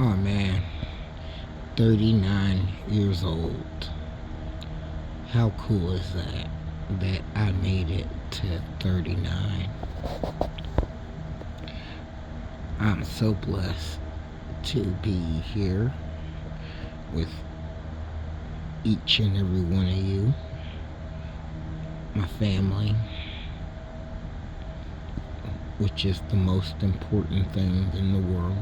Oh man, 39 years old. How cool is that? That I made it to 39. I'm so blessed to be here with each and every one of you, my family, which is the most important thing in the world.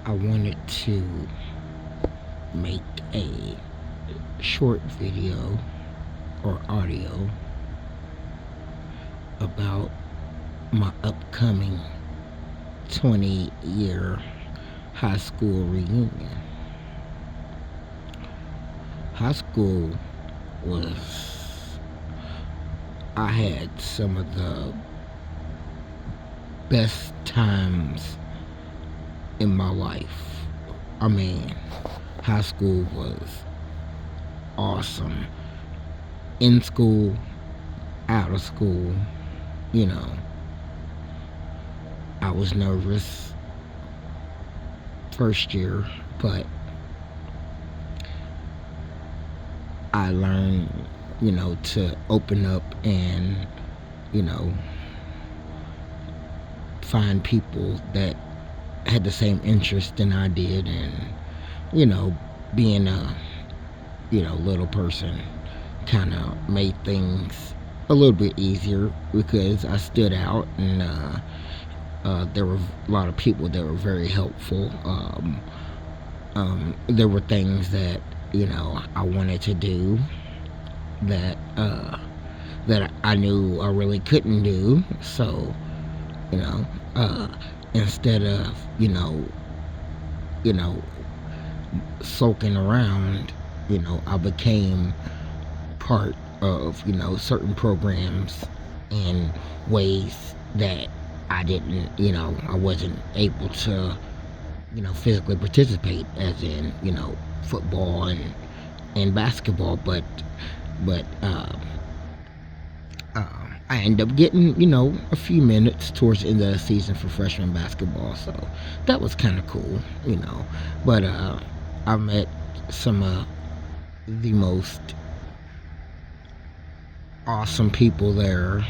I wanted to make a short video or audio about my upcoming 20-year high school reunion. High school was, I had some of the best times in my life. I mean, high school was awesome. In school, out of school, you know, I was nervous first year, but I learned, to open up and, you know, find people that had the same interest than I did, and, being a, little person kind of made things a little bit easier because I stood out, and there were a lot of people that were very helpful. There were things that I wanted to do that that I knew I really couldn't do. So you know, instead of you know sulking around, I became part of certain programs in ways that I didn't, I wasn't able to, physically participate, as in, football and basketball, but I ended up getting, a few minutes towards the end of the season for freshman basketball, so that was kind of cool, But I met some of the most awesome people there.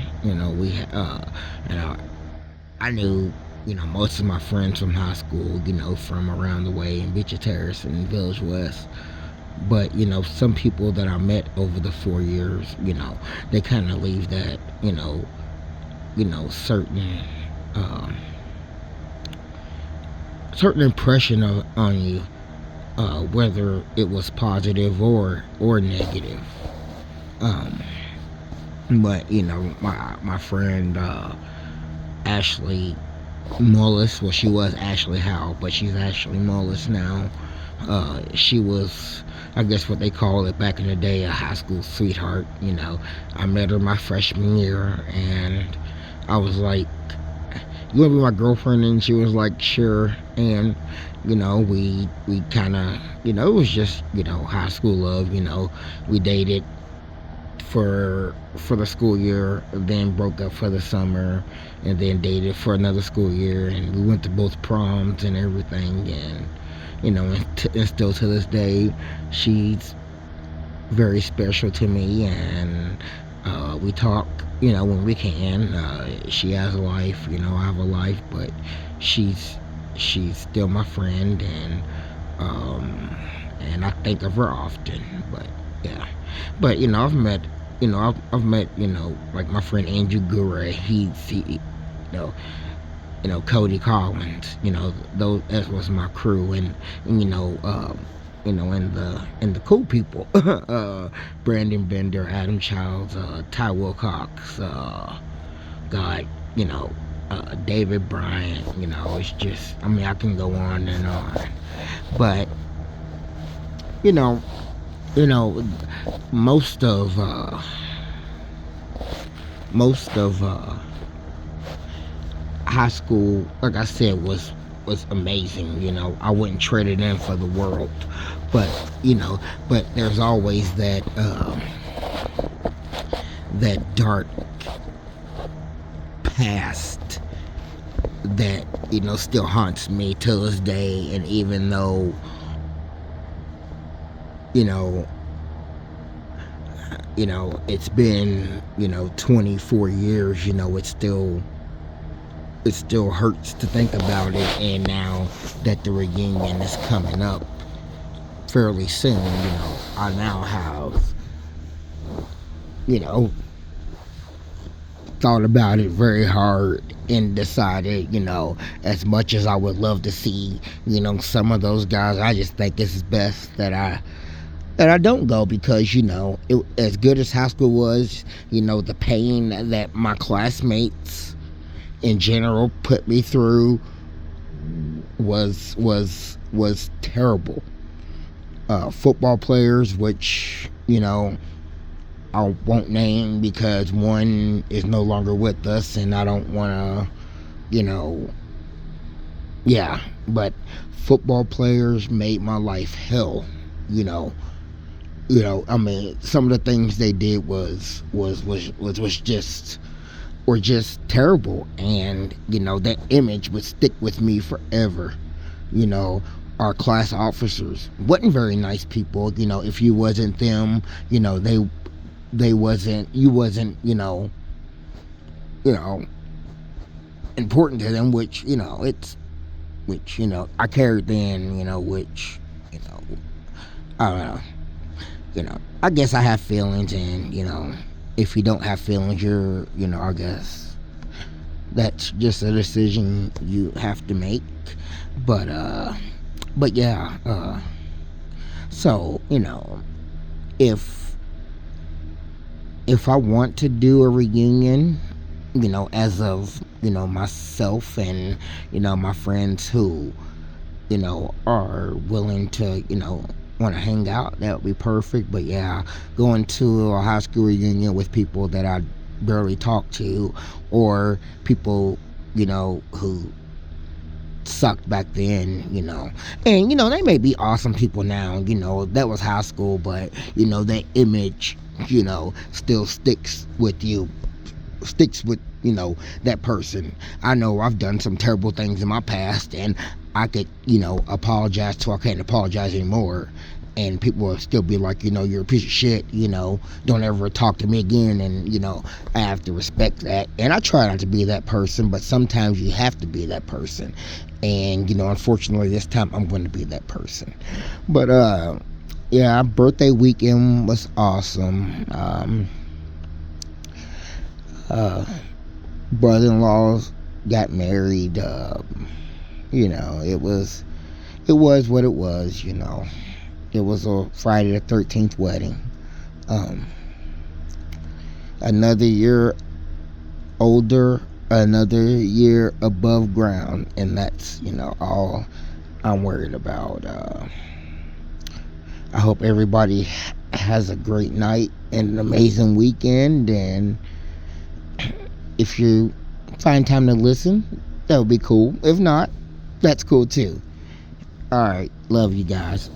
I knew, most of my friends from high school, from around the way in Beecher Terrace and Village West. But, some people that I met over the 4 years, they kind of leave that, certain, certain impression on you, whether it was positive or negative. Um, but my friend Ashley Mullis, well, she was Ashley Howell, but she's Ashley Mullis now. She was, I guess what they call it back in the day, a high school sweetheart. I met her my freshman year, and I was like, "You want to be my girlfriend?" And she was like, "Sure." And we kind of, it was just high school love. We dated for the school year, then broke up for the summer, and then dated for another school year, and we went to both proms and everything, and and still to this day, she's very special to me, and we talk, when we can. She has a life, I have a life, but she's still my friend, and I think of her often. But yeah, but I've met like my friend Andrew Gure. He know Cody Collins. Those that was my crew, and and the cool people, Brandon Bender, Adam Childs, Ty Wilcox, God, David Bryant. It's just, I mean, I can go on and on, but you know you know most of high school, like I said, was amazing. I wouldn't trade it in for the world, but but there's always that dark past that, still haunts me till this day. And even though, you know, it's been, 24 years, it still hurts to think about it. And now that the reunion is coming up fairly soon, I now have, you know, thought about it very hard and decided, as much as I would love to see, some of those guys, I just think it's best that I don't go, because as good as high school was, the pain that my classmates in general put me through was terrible. Football players, which I won't name because one is no longer with us, and I don't want to, yeah. But football players made my life hell. You know, I mean, some of the things they did was just were just terrible, and that image would stick with me forever. You know, our class officers wasn't very nice people. If you wasn't them, they wasn't you wasn't you know important to them, which I carried then, which I don't know. I guess I have feelings, and if you don't have feelings, you're I guess that's just a decision you have to make. But yeah, so if I want to do a reunion, as of myself and my friends who are willing to want to hang out, that would be perfect. But yeah, going to a high school reunion with people that I barely talk to, or people who sucked back then, and they may be awesome people now, that was high school, but that image still sticks with you, sticks with that person. I know I've done some terrible things in my past, and I could apologize till I can't apologize anymore, and people will still be like, you're a piece of shit, don't ever talk to me again. And I have to respect that, and I try not to be that person, but sometimes you have to be that person. And unfortunately this time I'm going to be that person. But yeah, birthday weekend was awesome. Brother-in-laws got married. It was what it was. It was a Friday the 13th wedding. Another year older, another year above ground, and that's all I'm worried about. I hope everybody has a great night and an amazing weekend, and if you find time to listen, that would be cool. If not, that's cool too. Alright, love you guys.